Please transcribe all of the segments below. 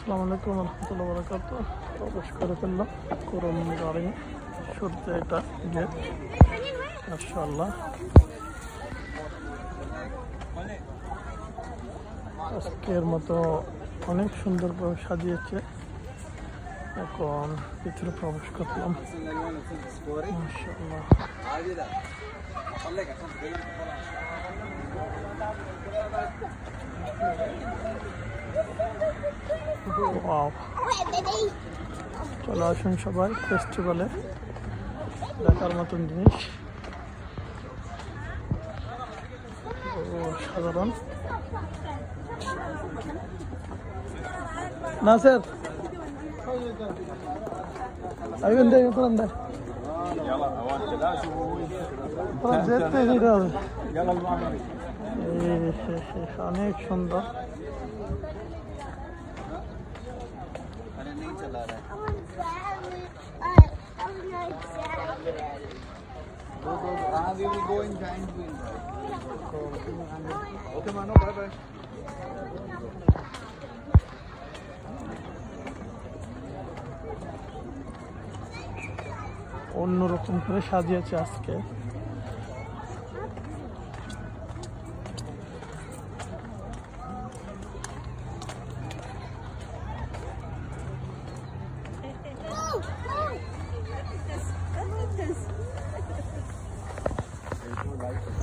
আসসালামু আলাইকুম রহমতুল্লাহ বরকাত। প্রবেশ করে ফেললাম কোরআন গাড়ি শুরুতে এটা গেট। মাশাআল্লাহ আজকের মতো অনেক সুন্দরভাবে সাজিয়েছে। এখন ভিতরে প্রবেশ করলাম। মাশাআল্লাহ ওয়াও, চলে আসুন সবাই ফেস্টিভ্যালে, দেখার মতন জিনিস সাধারণ। না স্যার আইবেন দেখে কোরআন দেখ অনেক সুন্দর। We will go in time to invite. Okay, Mano, bye bye. অন্যরকম করে সাজিয়েছে আজকে।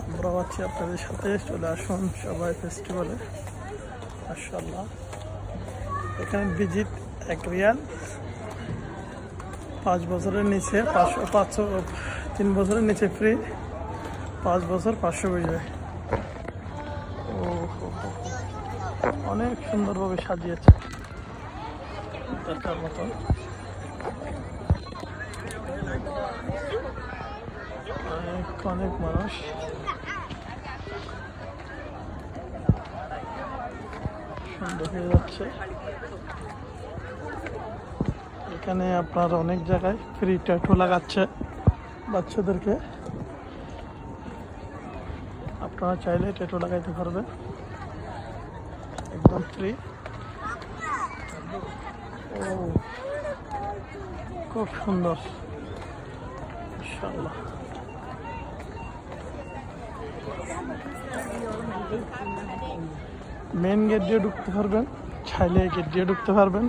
আমরা আছি আপনাদের সাথে, চলে আসুন সবাই ফেস্টিভ্যালে। মাশাআল্লাহ এখানে ভিজিট 1 রিয়াল, 5 বছরের নিচে 500, 3 বছরের নিচে ফ্রি, 5 বছর 500 হয়ে যায়। অনেক সুন্দরভাবে সাজিয়েছে, দেখার মতো। অনেক মানুষ সুন্দর হয়ে যাচ্ছে। এখানে আপনার অনেক জায়গায় ফ্রি ট্যাটু লাগাচ্ছে বাচ্চাদেরকে। আপনারা চাইলে ট্যাটু লাগাইতে পারবেন, একদম ফ্রি। ও খুব সুন্দর, ইনশাআল্লাহ। মেন গেট দিয়ে ঢুকতে পারবেন, চাইলে গেট দিয়ে ঢুকতে পারবেন।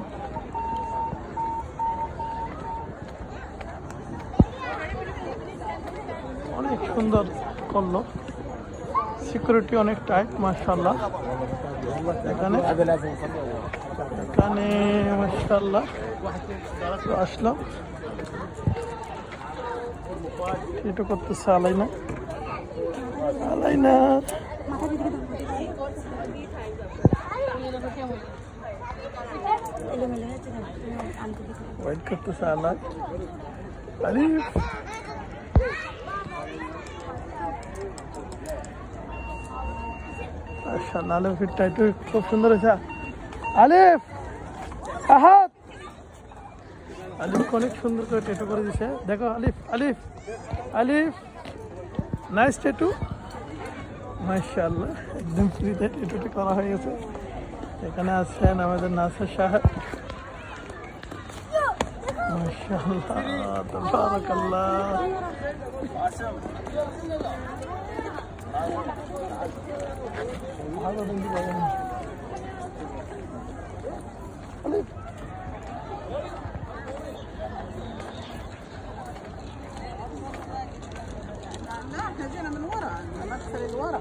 অনেক সুন্দর করলো, সিকিউরিটি অনেক টাইট, মাশাআল্লাহ। এখানে মাশাআল্লাহ আসলাম, এটা করতেছে আলাইনা। ওয়েট করতেছে আলাদ আলিফ। মাশাআল্লাহ আলিফের টাইটল খুব সুন্দর হয়েছে। আলিফ আহাদ, আলিফ অনেক সুন্দর করে ট্যাটু করে দিছে। দেখো আলিফ আলিফ আলিফ, নাইস ট্যাটু, মাশাআল্লাহ। একদম ফ্রিতে ট্যাটুটি করা হয়ে গেছে। এখানে আছেন আমাদের নাসির সাহেব, মাশাআল্লাহ তাবারাকাল্লাহ। لا خلينا من ورا، المدخل اللي ورا.